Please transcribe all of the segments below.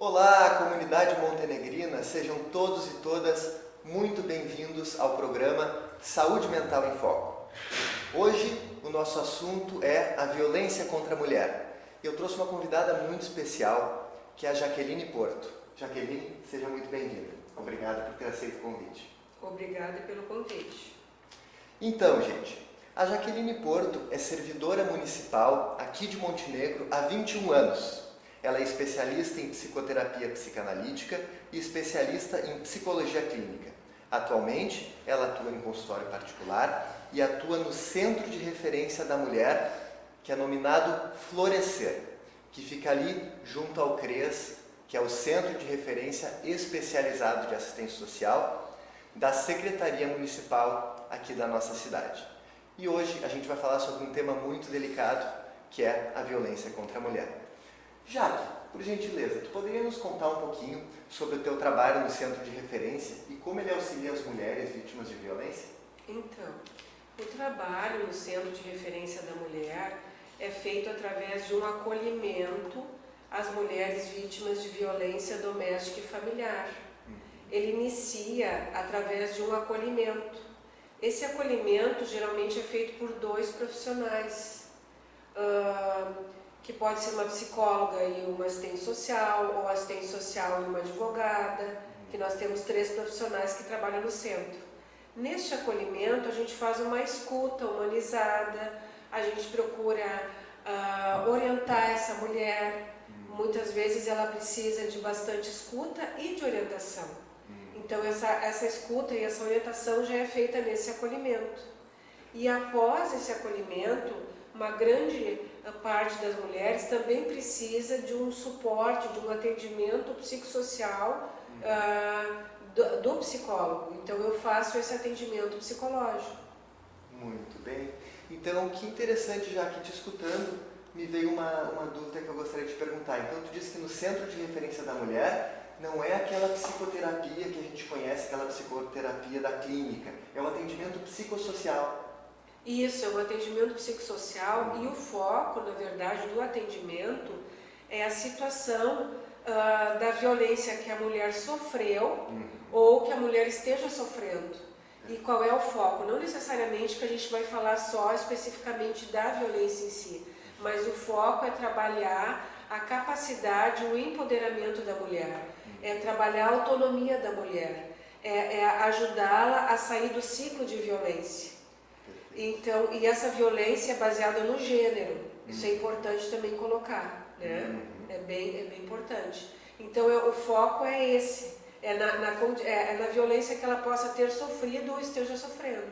Olá, comunidade montenegrina, sejam todos e todas muito bem-vindos ao programa Saúde Mental em Foco. Hoje o nosso assunto é a violência contra a mulher. Eu trouxe uma convidada muito especial, que é a Jaqueline Porto. Jaqueline, seja muito bem-vinda. Obrigado por ter aceito o convite. Obrigada pelo convite. Então, gente, a Jaqueline Porto é servidora municipal aqui de Montenegro há 21 anos. Ela é especialista em psicoterapia psicanalítica e especialista em psicologia clínica. Atualmente, ela atua em consultório particular e atua no Centro de Referência da Mulher, que é nominado Florescer, que fica ali junto ao CRES, que é o Centro de Referência Especializado de Assistência Social da Secretaria Municipal aqui da nossa cidade. E hoje a gente vai falar sobre um tema muito delicado, que é a violência contra a mulher. Jaque, por gentileza, tu poderia nos contar um pouquinho sobre o teu trabalho no Centro de Referência e como ele auxilia as mulheres vítimas de violência? Então, o trabalho no Centro de Referência da Mulher é feito através de um acolhimento às mulheres vítimas de violência doméstica e familiar. Ele inicia através de um acolhimento. Esse acolhimento geralmente é feito por dois profissionais, que pode ser uma psicóloga e uma assistente social, ou assistente social e uma advogada, que nós temos 3 profissionais que trabalham no centro. Neste acolhimento, a gente faz uma escuta humanizada, a gente procura orientar essa mulher. Muitas vezes ela precisa de bastante escuta e de orientação. Então, essa escuta e essa orientação já é feita nesse acolhimento. E após esse acolhimento, uma grande parte das mulheres também precisa de um suporte, de um atendimento psicossocial do psicólogo. Então eu faço esse atendimento psicológico. Muito bem. Então, que interessante, já que te escutando, me veio uma dúvida que eu gostaria de te perguntar. Então, tu disse que no Centro de Referência da Mulher não é aquela psicoterapia que a gente conhece, aquela psicoterapia da clínica, é um atendimento psicossocial. Isso, é um atendimento psicossocial e o foco, na verdade, do atendimento é a situação da violência que a mulher sofreu ou que a mulher esteja sofrendo. E qual é o foco? Não necessariamente que a gente vai falar só especificamente da violência em si, mas o foco é trabalhar a capacidade, o empoderamento da mulher, é trabalhar a autonomia da mulher, é ajudá-la a sair do ciclo de violência. Então, e essa violência é baseada no gênero, isso é importante também colocar, né? É bem importante. Então, o foco é esse, é na violência que ela possa ter sofrido ou esteja sofrendo.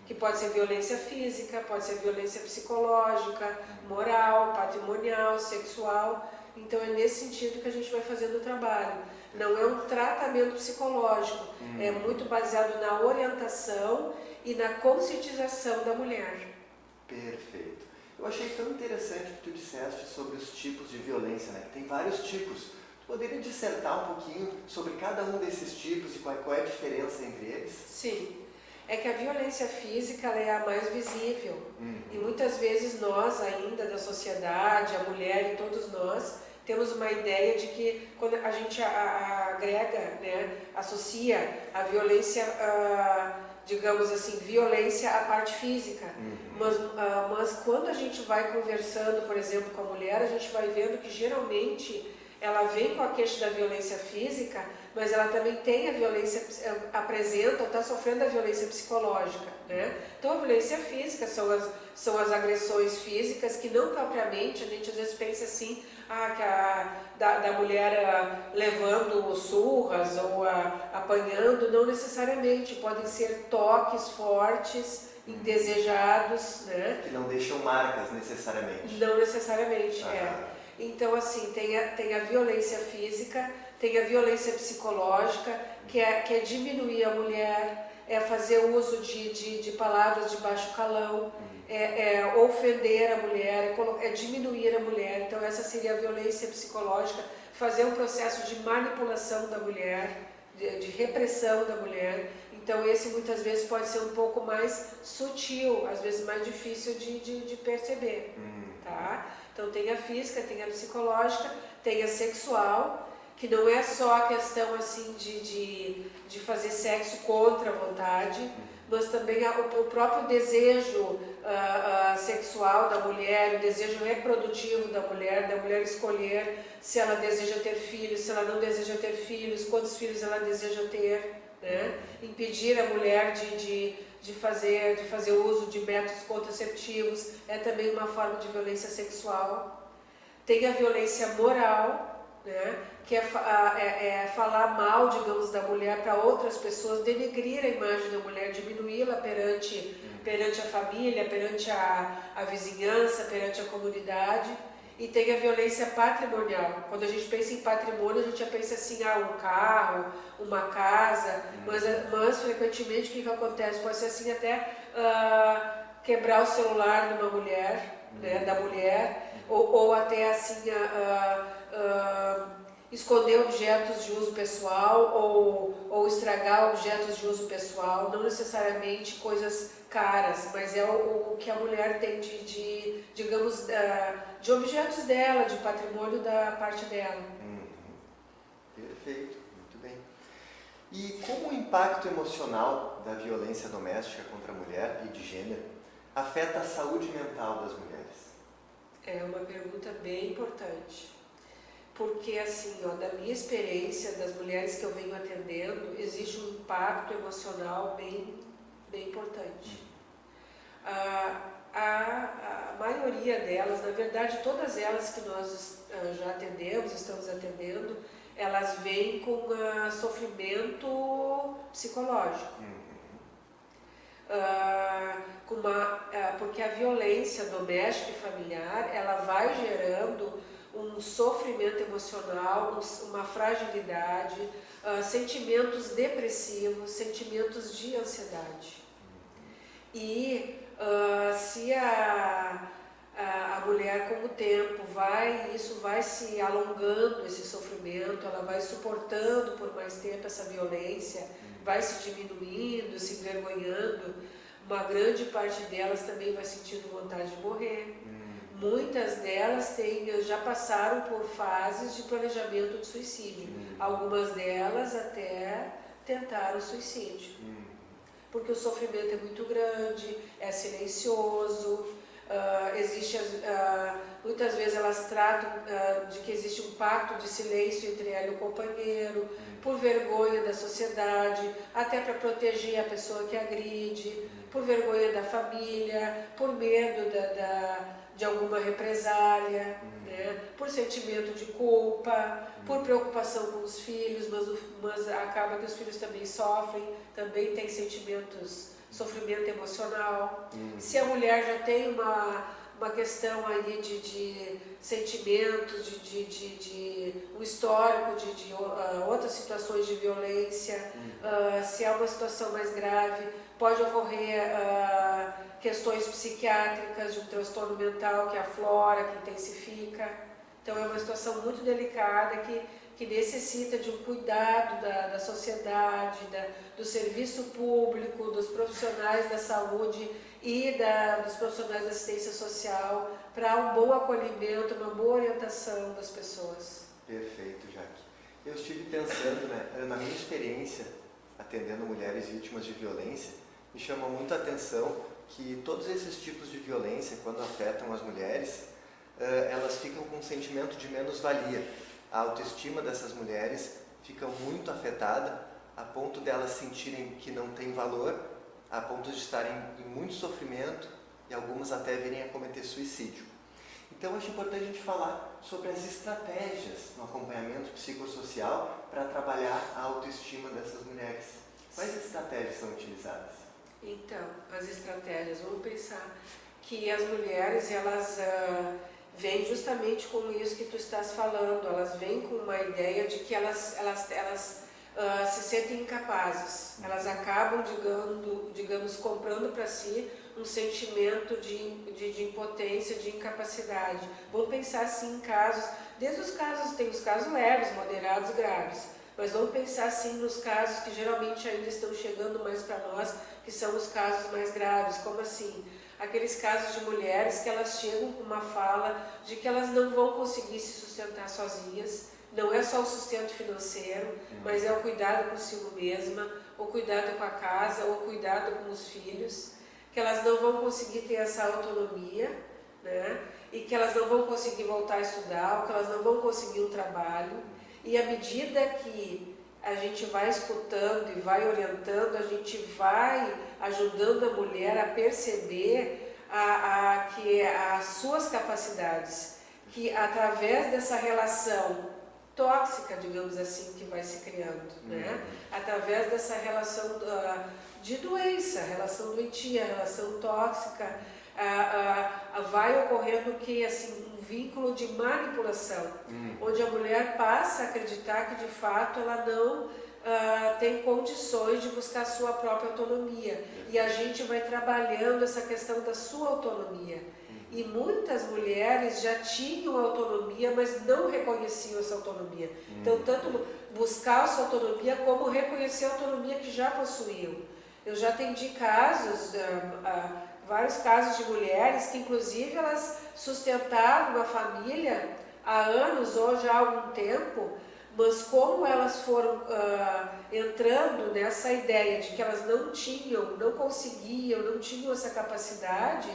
Que pode ser violência física, pode ser violência psicológica, moral, patrimonial, sexual. Então, é nesse sentido que a gente vai fazendo o trabalho. Não é um tratamento psicológico, é muito baseado na orientação e na conscientização da mulher. Perfeito. Eu achei tão interessante o que tu disseste sobre os tipos de violência, né? Tem vários tipos. Tu poderia dissertar um pouquinho sobre cada um desses tipos e qual é a diferença entre eles? Sim. É que a violência física ela é a mais visível. E muitas vezes nós ainda da sociedade, a mulher e todos nós, temos uma ideia de que quando a gente agrega, né, associa a violência, digamos assim, violência à parte física. Mas quando a gente vai conversando, por exemplo, com a mulher, a gente vai vendo que geralmente ela vem com a queixa da violência física, mas ela também tem a violência, apresenta ou está sofrendo a violência psicológica, né? Então a violência física são as agressões físicas que não propriamente, a gente às vezes pensa assim, da mulher levando surras ou apanhando, não necessariamente, podem ser toques fortes, indesejados, né? Que não deixam marcas necessariamente. Não necessariamente, Então, assim, tem a violência física, tem a violência psicológica, que é diminuir a mulher, é fazer uso de palavras de baixo calão, é ofender a mulher, é diminuir a mulher. Então, essa seria a violência psicológica, fazer um processo de manipulação da mulher, de repressão da mulher. Então, esse muitas vezes pode ser um pouco mais sutil, às vezes mais difícil de perceber, tá? Então tem a física, tem a psicológica, tem a sexual que não é só a questão assim de fazer sexo contra a vontade, mas também o próprio desejo sexual da mulher, o desejo reprodutivo da mulher escolher se ela deseja ter filhos, se ela não deseja ter filhos, quantos filhos ela deseja ter, né? Impedir a mulher de fazer uso de métodos contraceptivos é também uma forma de violência sexual. Tem a violência moral, né? Que é falar mal, digamos, da mulher para outras pessoas, denegrir a imagem da mulher, diminuí-la perante a família, perante a vizinhança, perante a comunidade. E tem a violência patrimonial. Quando a gente pensa em patrimônio, a gente já pensa assim, um carro, uma casa, mas frequentemente o que acontece? Pode ser assim até quebrar o celular de uma mulher, né, da mulher, ou até assim esconder objetos de uso pessoal ou estragar objetos de uso pessoal, não necessariamente coisas caras, mas é o que a mulher tem digamos, de objetos dela, de patrimônio da parte dela. Perfeito, muito bem. E como o impacto emocional da violência doméstica contra a mulher e de gênero afeta a saúde mental das mulheres? É uma pergunta bem importante. Porque, assim, da minha experiência, das mulheres que eu venho atendendo, existe um impacto emocional bem importante. A maioria delas, na verdade, todas elas que nós já atendemos, estamos atendendo, elas vêm com sofrimento psicológico. Porque a violência doméstica e familiar, ela vai gerando um sofrimento emocional, uma fragilidade, sentimentos depressivos, sentimentos de ansiedade. E se a mulher, com o tempo, isso vai se alongando, esse sofrimento, ela vai suportando por mais tempo essa violência, vai se diminuindo, se envergonhando, uma grande parte delas também vai sentindo vontade de morrer. Muitas delas já passaram por fases de planejamento de suicídio. Algumas delas até tentaram suicídio. Porque o sofrimento é muito grande, é silencioso, muitas vezes elas tratam de que existe um pacto de silêncio entre ela e o companheiro, por vergonha da sociedade, até para proteger a pessoa que agride, por vergonha da família, por medo de alguma represália, né? Por sentimento de culpa, por preocupação com os filhos, mas acaba que os filhos também sofrem, também tem sofrimento emocional. Se a mulher já tem uma questão aí de sentimentos, de um histórico de outras situações de violência, se há uma situação mais grave, pode ocorrer questões psiquiátricas, de um transtorno mental que aflora, que intensifica. Então é uma situação muito delicada que necessita de um cuidado da sociedade, do serviço público, dos profissionais da saúde e dos profissionais da assistência social para um bom acolhimento, uma boa orientação das pessoas. Perfeito, Jaque. Eu estive pensando, na minha experiência atendendo mulheres vítimas de violência, me chama muito a atenção que todos esses tipos de violência, quando afetam as mulheres, elas ficam com um sentimento de menos-valia. A autoestima dessas mulheres fica muito afetada, a ponto de elas sentirem que não tem valor, a ponto de estarem em muito sofrimento e algumas até virem a cometer suicídio. Então, acho importante a gente falar sobre as estratégias no acompanhamento psicossocial para trabalhar a autoestima dessas mulheres. Quais estratégias são utilizadas? Então, as estratégias, vamos pensar que as mulheres, elas vêm justamente com isso que tu estás falando, elas vêm com uma ideia de que elas se sentem incapazes, elas acabam, digamos, comprando para si um sentimento de impotência, de incapacidade. Vamos pensar assim em casos, desde os casos, tem os casos leves, moderados, graves, mas vamos pensar assim nos casos que geralmente ainda estão chegando mais para nós, que são os casos mais graves, como assim? Aqueles casos de mulheres que elas chegam com uma fala de que elas não vão conseguir se sustentar sozinhas, não é só o sustento financeiro, mas é o cuidado consigo mesma, o cuidado com a casa, o cuidado com os filhos, que elas não vão conseguir ter essa autonomia, né? E que elas não vão conseguir voltar a estudar, ou que elas não vão conseguir um trabalho. E à medida que a gente vai escutando e vai orientando, a gente vai ajudando a mulher a perceber que as suas capacidades, que através dessa relação tóxica, digamos assim, que vai se criando, né? Através dessa relação de doença, relação doentia, relação tóxica, vai ocorrendo que assim, um vínculo de manipulação, onde a mulher passa a acreditar que de fato ela não tem condições de buscar a sua própria autonomia. E a gente vai trabalhando essa questão da sua autonomia. E muitas mulheres já tinham autonomia, mas não reconheciam essa autonomia. Então, tanto buscar a sua autonomia, como reconhecer a autonomia que já possuíam. Eu já atendi casos, vários casos de mulheres que, inclusive, elas sustentavam a família há anos ou já há algum tempo, mas como elas foram entrando nessa ideia de que elas não tinham, não conseguiam, não tinham essa capacidade,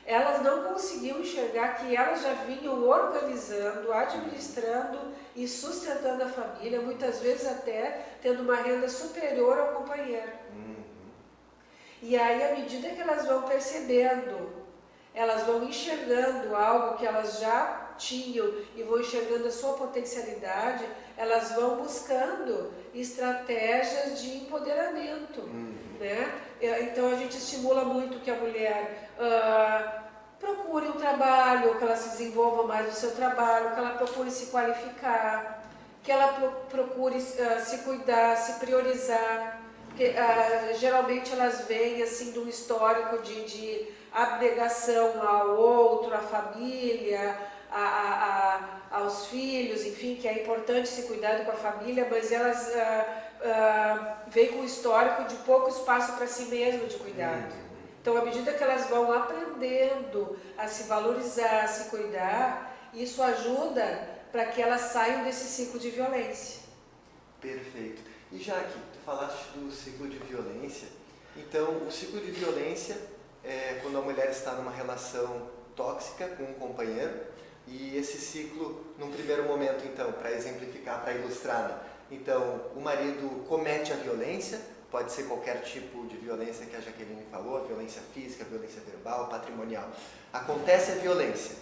elas não conseguiam enxergar que elas já vinham organizando, administrando e sustentando a família, muitas vezes até tendo uma renda superior ao companheiro. E aí, à medida que elas vão percebendo, elas vão enxergando algo que elas já tinham e vão enxergando a sua potencialidade, elas vão buscando estratégias de empoderamento, né? Então a gente estimula muito que a mulher procure um trabalho, que ela se desenvolva mais no seu trabalho, que ela procure se qualificar, que ela procure se cuidar, se priorizar. Porque, geralmente elas vêm assim de um histórico de abnegação ao outro, à família, aos filhos, enfim, que é importante se cuidar com a família, mas elas vêm com um histórico de pouco espaço para si mesmo de cuidado. Então, à medida que elas vão aprendendo a se valorizar, a se cuidar, isso ajuda para que elas saiam desse ciclo de violência. Perfeito. E Jaque, tu falaste do ciclo de violência. Então, o ciclo de violência é quando a mulher está numa relação tóxica com um companheiro, e esse ciclo, num primeiro momento, então, para exemplificar, para ilustrar, né? Então, o marido comete a violência, pode ser qualquer tipo de violência que a Jaqueline falou, a violência física, a violência verbal, patrimonial. Acontece a violência.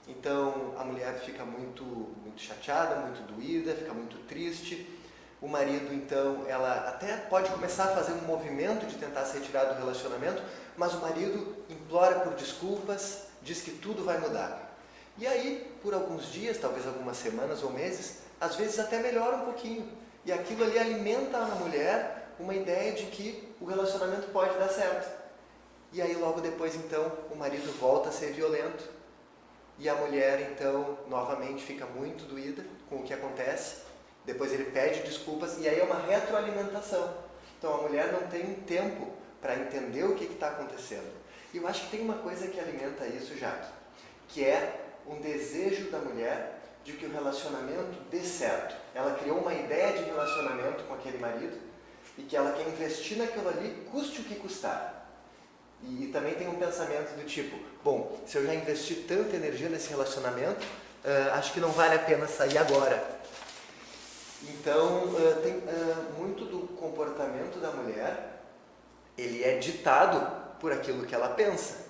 Então, a mulher fica muito chateada, muito doída, fica muito triste. O marido, então, ela até pode começar a fazer um movimento de tentar se retirar do relacionamento, mas o marido implora por desculpas, diz que tudo vai mudar. E aí, por alguns dias, talvez algumas semanas ou meses, às vezes até melhora um pouquinho. E aquilo ali alimenta na mulher uma ideia de que o relacionamento pode dar certo. E aí, logo depois, então, o marido volta a ser violento. E a mulher, então, novamente fica muito doída com o que acontece. Depois ele pede desculpas e aí é uma retroalimentação. Então a mulher não tem um tempo para entender o que está acontecendo. E eu acho que tem uma coisa que alimenta isso, Jaque, que é um desejo da mulher de que o relacionamento dê certo. Ela criou uma ideia de relacionamento com aquele marido e que ela quer investir naquilo ali, custe o que custar. E também tem um pensamento do tipo, bom, se eu já investi tanta energia nesse relacionamento, acho que não vale a pena sair agora. Então, tem muito do comportamento da mulher, ele é ditado por aquilo que ela pensa.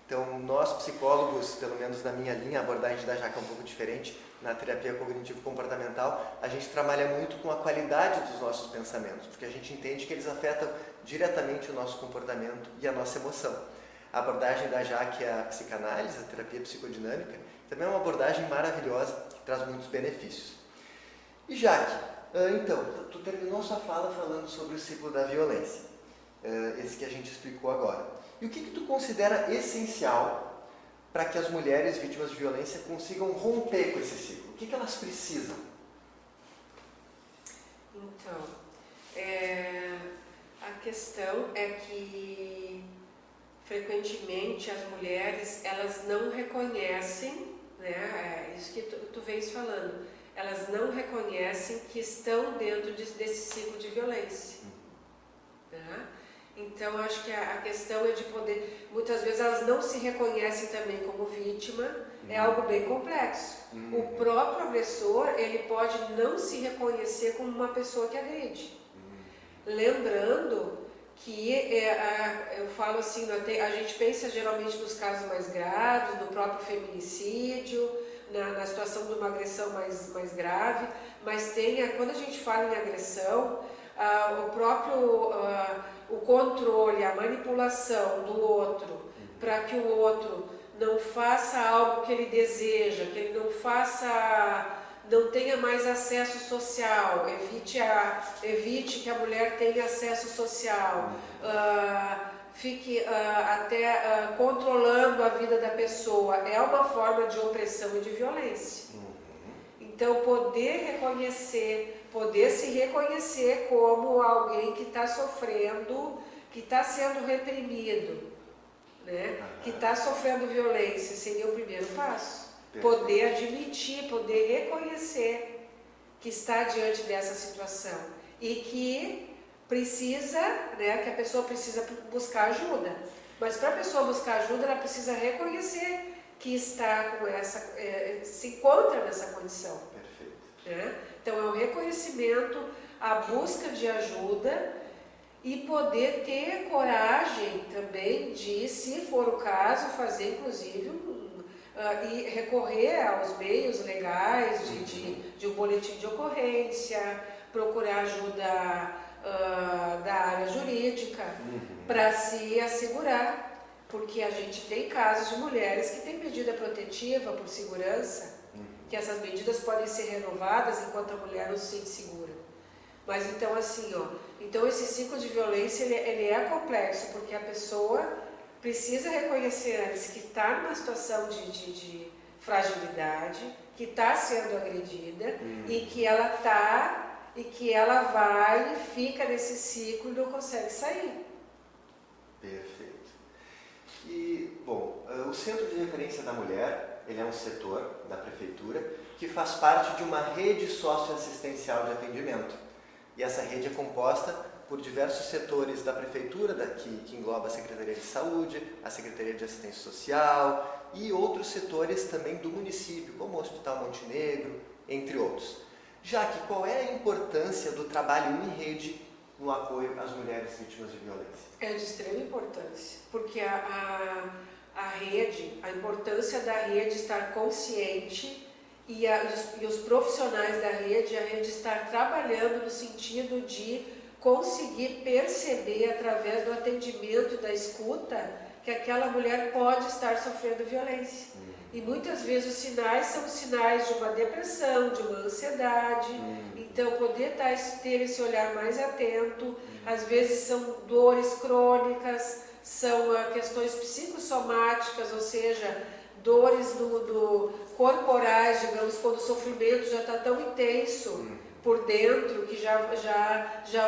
Então, nós psicólogos, pelo menos na minha linha, a abordagem da Jaque é um pouco diferente, na terapia cognitivo-comportamental, a gente trabalha muito com a qualidade dos nossos pensamentos, porque a gente entende que eles afetam diretamente o nosso comportamento e a nossa emoção. A abordagem da Jaque é a psicanálise, a terapia psicodinâmica, também é uma abordagem maravilhosa, que traz muitos benefícios. E Jaque, então, tu terminou sua fala falando sobre o ciclo da violência, esse que a gente explicou agora. E o que tu considera essencial para que as mulheres vítimas de violência consigam romper com esse ciclo? O que elas precisam? Então, a questão é que frequentemente as mulheres elas não reconhecem, né, isso que tu vens falando. elas não reconhecem que estão dentro desse ciclo de violência. Né? Então, acho que a questão é de poder... Muitas vezes elas não se reconhecem também como vítima, é algo bem complexo. O próprio agressor, ele pode não se reconhecer como uma pessoa que agride. Lembrando que, eu falo assim, a gente pensa geralmente nos casos mais graves, no próprio feminicídio, na situação de uma agressão mais grave, mas quando a gente fala em agressão, o próprio o controle, a manipulação do outro, para que o outro não faça algo que ele deseja, que ele não tenha mais acesso social, evite que a mulher tenha acesso social, fique até controlando a vida da pessoa, é uma forma de opressão e de violência. Então, poder se reconhecer como alguém que está sofrendo, que está sendo reprimido, né? Que está sofrendo violência, seria o primeiro passo. Poder admitir, poder reconhecer que está diante dessa situação e que precisa, né, que a pessoa precisa buscar ajuda. Mas para a pessoa buscar ajuda, ela precisa reconhecer que está se encontra nessa condição. Perfeito. Né? Então é o reconhecimento, a busca de ajuda e poder ter coragem também de, se for o caso, fazer inclusive e recorrer aos meios legais de um boletim de ocorrência, procurar ajuda da área jurídica para se assegurar, porque a gente tem casos de mulheres que têm medida protetiva por segurança, que essas medidas podem ser renovadas enquanto a mulher não se sente segura. Mas então assim, então esse ciclo de violência ele é complexo, porque a pessoa precisa reconhecer antes que está numa situação de fragilidade, que está sendo agredida e que ela vai e fica nesse ciclo e não consegue sair. Perfeito. E, bom, o Centro de Referência da Mulher, ele é um setor da Prefeitura que faz parte de uma rede socioassistencial de atendimento. E essa rede é composta por diversos setores da Prefeitura, que engloba a Secretaria de Saúde, a Secretaria de Assistência Social e outros setores também do município, como o Hospital Montenegro, entre outros. Jaque, qual é a importância do trabalho em rede no apoio às mulheres vítimas de violência? É de extrema importância, porque a rede, a importância da rede estar consciente e os profissionais da rede, a rede estar trabalhando no sentido de conseguir perceber através do atendimento e da escuta que aquela mulher pode estar sofrendo violência. E muitas vezes os sinais são sinais de uma depressão, de uma ansiedade. Então, poder ter esse olhar mais atento, às vezes são dores crônicas, são questões psicossomáticas, ou seja, dores corporais, digamos, quando o sofrimento já está tão intenso por dentro que já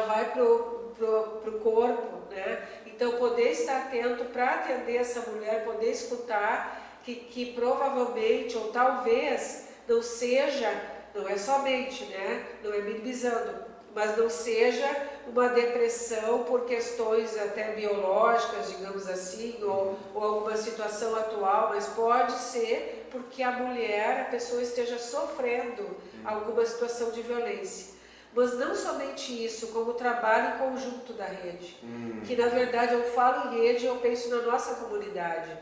vai para o corpo, né? Então, poder estar atento para atender essa mulher, poder escutar que provavelmente, ou talvez, não é somente, né? Não é minimizando, mas não seja uma depressão por questões até biológicas, digamos assim, ou alguma situação atual, mas pode ser porque a pessoa esteja sofrendo alguma situação de violência. Mas não somente isso, como o trabalho em conjunto da rede, que na verdade eu falo em rede, eu penso na nossa comunidade.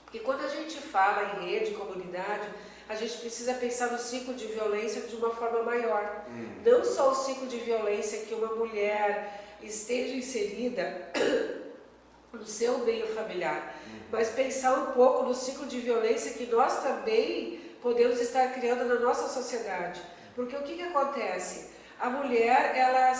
Porque quando a gente fala em rede, comunidade, a gente precisa pensar no ciclo de violência de uma forma maior. Não só o ciclo de violência que uma mulher esteja inserida no seu meio familiar, mas pensar um pouco no ciclo de violência que nós também podemos estar criando na nossa sociedade. Porque o que acontece? A mulher, ela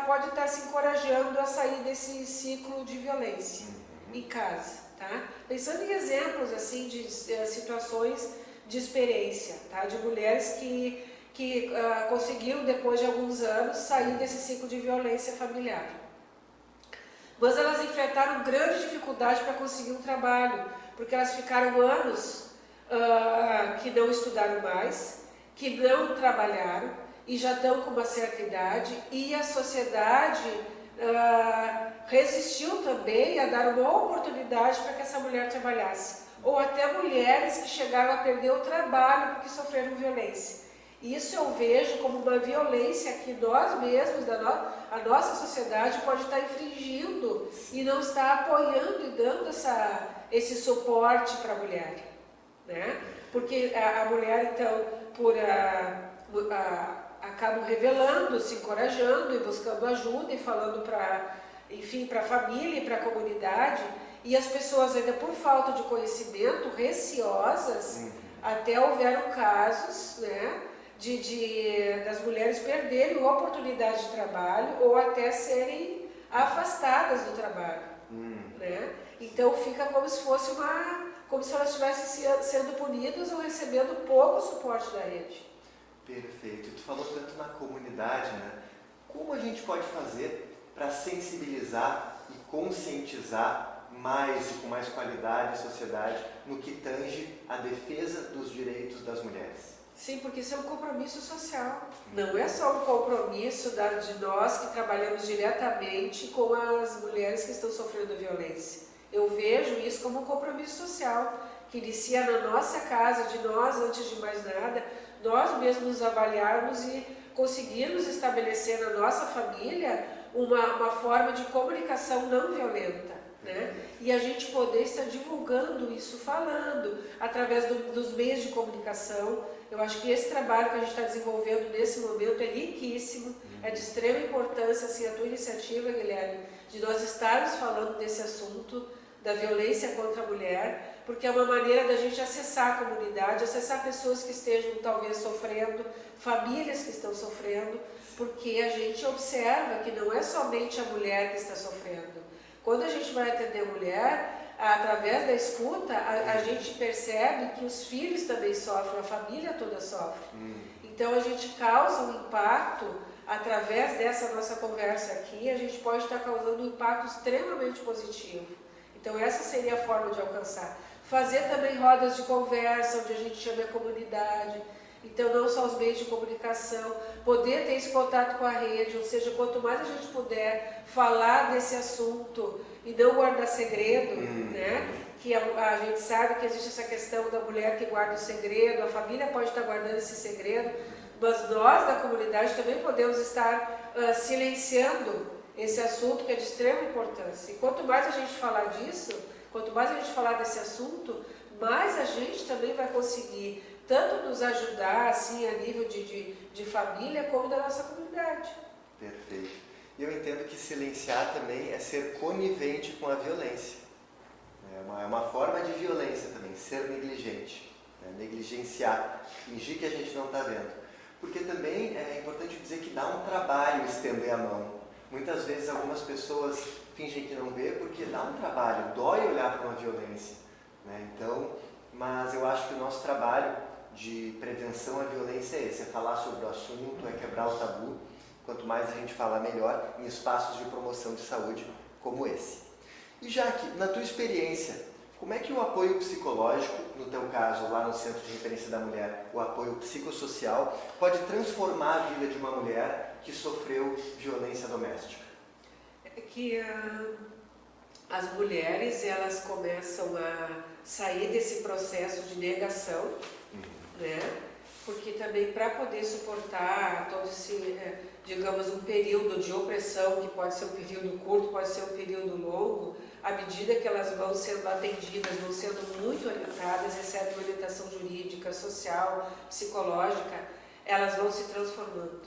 pode estar se encorajando a sair desse ciclo de violência em casa, tá? Pensando em exemplos assim de situações de experiência, tá? De mulheres que conseguiram, depois de alguns anos, sair desse ciclo de violência familiar. Mas elas enfrentaram grande dificuldade para conseguir um trabalho, porque elas ficaram anos que não estudaram mais, que não trabalharam e já estão com uma certa idade, e a sociedade resistiu também a dar uma oportunidade para que essa mulher trabalhasse. Ou até mulheres que chegaram a perder o trabalho porque sofreram violência. Isso eu vejo como uma violência que nós mesmos, a nossa sociedade pode estar infringindo e não está apoiando e dando esse suporte para a mulher, né? Porque a mulher, então, acabam revelando, se encorajando e buscando ajuda e falando para a família e para a comunidade, e as pessoas ainda por falta de conhecimento, receosas, até houveram casos, né, das mulheres perderem a oportunidade de trabalho ou até serem afastadas do trabalho, né? Então fica como se fosse como se elas estivessem sendo punidas ou recebendo pouco suporte da rede. Perfeito. Tu falou tanto na comunidade, né? Como a gente pode fazer para sensibilizar e conscientizar mais e com mais qualidade a sociedade no que tange a defesa dos direitos das mulheres? Sim, porque isso é um compromisso social. Não é só um compromisso de nós que trabalhamos diretamente com as mulheres que estão sofrendo violência. Eu vejo isso como um compromisso social, que inicia na nossa casa, de nós, antes de mais nada, nós mesmos nos avaliarmos e conseguirmos estabelecer na nossa família uma forma de comunicação não violenta, né? E a gente poder estar divulgando isso, falando, através dos meios de comunicação. Eu acho que esse trabalho que a gente está desenvolvendo nesse momento é riquíssimo, é de extrema importância, assim, a tua iniciativa, Guilherme, de nós estarmos falando desse assunto, da violência contra a mulher, porque é uma maneira da gente acessar a comunidade, acessar pessoas que estejam talvez sofrendo, famílias que estão sofrendo, porque a gente observa que não é somente a mulher que está sofrendo. Quando a gente vai atender a mulher, através da escuta, a gente percebe que os filhos também sofrem, a família toda sofre. Então a gente causa um impacto, através dessa nossa conversa aqui, a gente pode estar causando um impacto extremamente positivo. Então essa seria a forma de alcançar. Fazer também rodas de conversa, onde a gente chama a comunidade. Então não só os meios de comunicação, poder ter esse contato com a rede, ou seja, quanto mais a gente puder falar desse assunto e não guardar segredo, né? Que a gente sabe que existe essa questão da mulher que guarda o segredo, a família pode estar guardando esse segredo, mas nós da comunidade também podemos estar silenciando esse assunto que é de extrema importância. E quanto mais a gente falar disso, quanto mais a gente falar desse assunto, mais a gente também vai conseguir tanto nos ajudar, assim, a nível de família, como da nossa comunidade. Perfeito. E eu entendo que silenciar também é ser conivente com a violência. É uma forma de violência também, ser negligente, né? Negligenciar, fingir que a gente não está vendo. Porque também é importante dizer que dá um trabalho estender a mão. Muitas vezes algumas pessoas fingem que não vê porque dá um trabalho, dói olhar para uma violência, né? Então, mas eu acho que o nosso trabalho de prevenção à violência é esse, é falar sobre o assunto, é quebrar o tabu. Quanto mais a gente falar, melhor, em espaços de promoção de saúde como esse. E Jaque, na tua experiência, como é que o apoio psicológico, no teu caso, lá no Centro de Referência da Mulher, o apoio psicossocial, pode transformar a vida de uma mulher que sofreu violência doméstica? É que as mulheres, elas começam a sair desse processo de negação, né? Porque também para poder suportar todo esse, digamos, um período de opressão, que pode ser um período curto, pode ser um período longo, à medida que elas vão sendo atendidas, vão sendo muito orientadas, recebem orientação jurídica, social, psicológica, elas vão se transformando,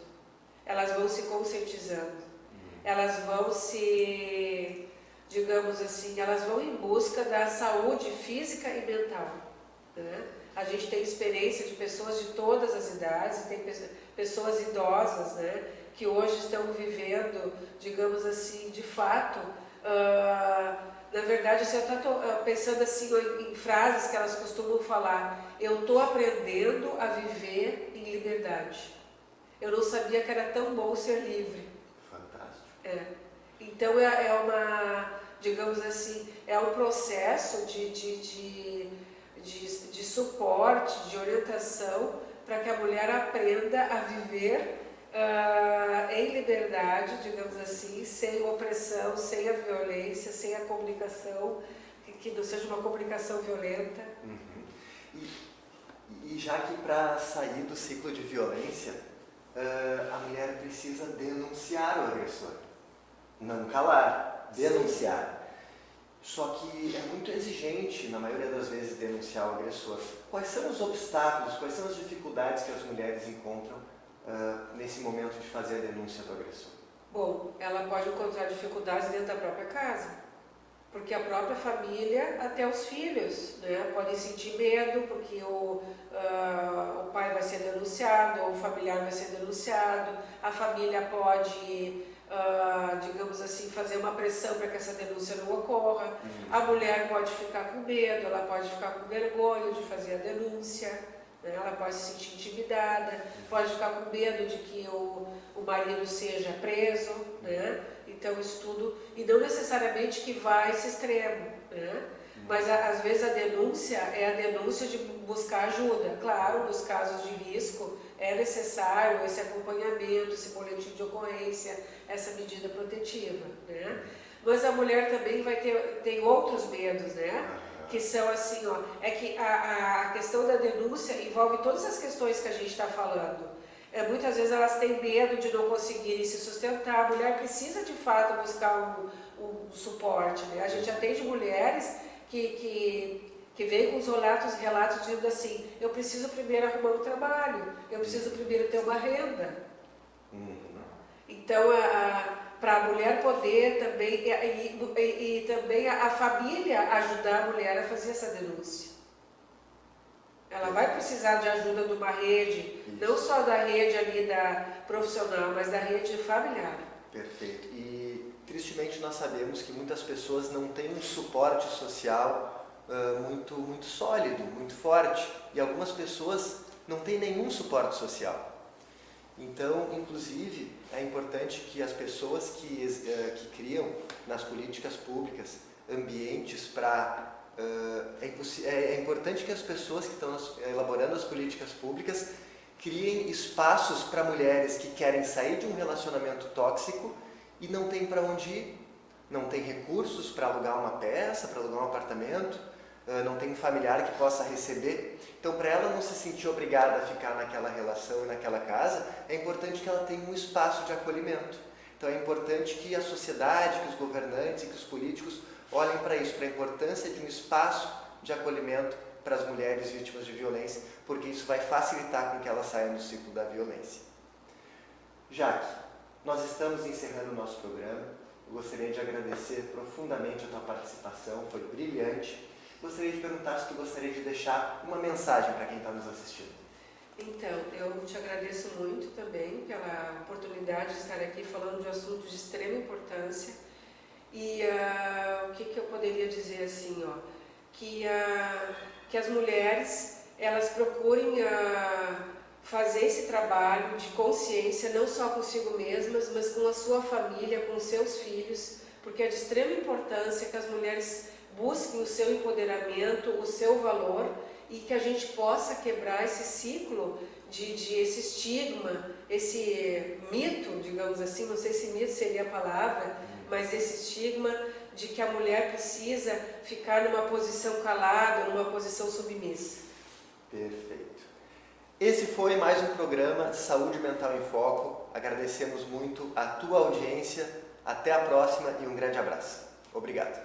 elas vão se conscientizando, elas vão se, digamos assim, elas vão em busca da saúde física e mental, né? A gente tem experiência de pessoas de todas as idades, tem pessoas idosas, né, que hoje estão vivendo, digamos assim, de fato, na verdade, assim, eu estou pensando assim, em frases que elas costumam falar, eu estou aprendendo a viver em liberdade. Eu não sabia que era tão bom ser livre. Fantástico. Então é uma, digamos assim, é um processo de suporte, de orientação para que a mulher aprenda a viver em liberdade, digamos assim, sem opressão, sem a violência, sem a comunicação, que não seja uma comunicação violenta. E já que para sair do ciclo de violência, a mulher precisa denunciar o agressor, não calar, denunciar. Só que é muito exigente, na maioria das vezes, denunciar o agressor. Quais são os obstáculos, quais são as dificuldades que as mulheres encontram nesse momento de fazer a denúncia do agressor? Bom, ela pode encontrar dificuldades dentro da própria casa, porque a própria família, até os filhos, né, podem sentir medo, porque o pai vai ser denunciado, ou o familiar vai ser denunciado, a família pode, digamos assim, fazer uma pressão para que essa denúncia não ocorra, a mulher pode ficar com medo, ela pode ficar com vergonha de fazer a denúncia, né, ela pode se sentir intimidada, pode ficar com medo de que o marido seja preso, né? Então isso tudo, e não necessariamente que vai a esse extremo, né? Mas às vezes a denúncia é a denúncia de buscar ajuda. Claro, nos casos de risco é necessário esse acompanhamento, esse boletim de ocorrência, essa medida protetiva, né? Mas a mulher também tem outros medos, né? Que são assim, ó, é que a questão da denúncia envolve todas as questões que a gente está falando. Muitas vezes elas têm medo de não conseguirem se sustentar, a mulher precisa de fato buscar um suporte, né? A gente atende mulheres que vêm com os relatos dizendo assim, eu preciso primeiro arrumar um trabalho, eu preciso primeiro ter uma renda. Então, para a mulher poder também, e também a família ajudar a mulher a fazer essa denúncia. Ela vai precisar de ajuda de uma rede, não só da rede ali da profissional, mas da rede familiar. Perfeito. E tristemente nós sabemos que muitas pessoas não têm um suporte social muito sólido, muito forte. E algumas pessoas não têm nenhum suporte social. Então, inclusive, é importante que as pessoas que criam nas políticas públicas ambientes para... é importante que as pessoas que estão elaborando as políticas públicas criem espaços para mulheres que querem sair de um relacionamento tóxico e não tem para onde ir, não tem recursos para alugar uma peça, para alugar um apartamento, não tem um familiar que possa receber. Então, para ela não se sentir obrigada a ficar naquela relação e naquela casa, é importante que ela tenha um espaço de acolhimento. Então, é importante que a sociedade, que os governantes e que os políticos olhem para isso, para a importância de um espaço de acolhimento para as mulheres vítimas de violência, porque isso vai facilitar com que elas saiam do ciclo da violência. Jaque, nós estamos encerrando o nosso programa. Eu gostaria de agradecer profundamente a tua participação, foi brilhante. Gostaria de perguntar se tu gostaria de deixar uma mensagem para quem está nos assistindo. Então, eu te agradeço muito também pela oportunidade de estar aqui falando de um assunto de extrema importância. E o que eu poderia dizer assim, ó, que as mulheres, elas procurem fazer esse trabalho de consciência, não só consigo mesmas, mas com a sua família, com os seus filhos, porque é de extrema importância que as mulheres busquem o seu empoderamento, o seu valor, e que a gente possa quebrar esse ciclo esse estigma, esse mito, digamos assim, não sei se mito seria a palavra, mas esse estigma de que a mulher precisa ficar numa posição calada, numa posição submissa. Perfeito. Esse foi mais um programa Saúde Mental em Foco. Agradecemos muito a tua audiência. Até a próxima e um grande abraço. Obrigado.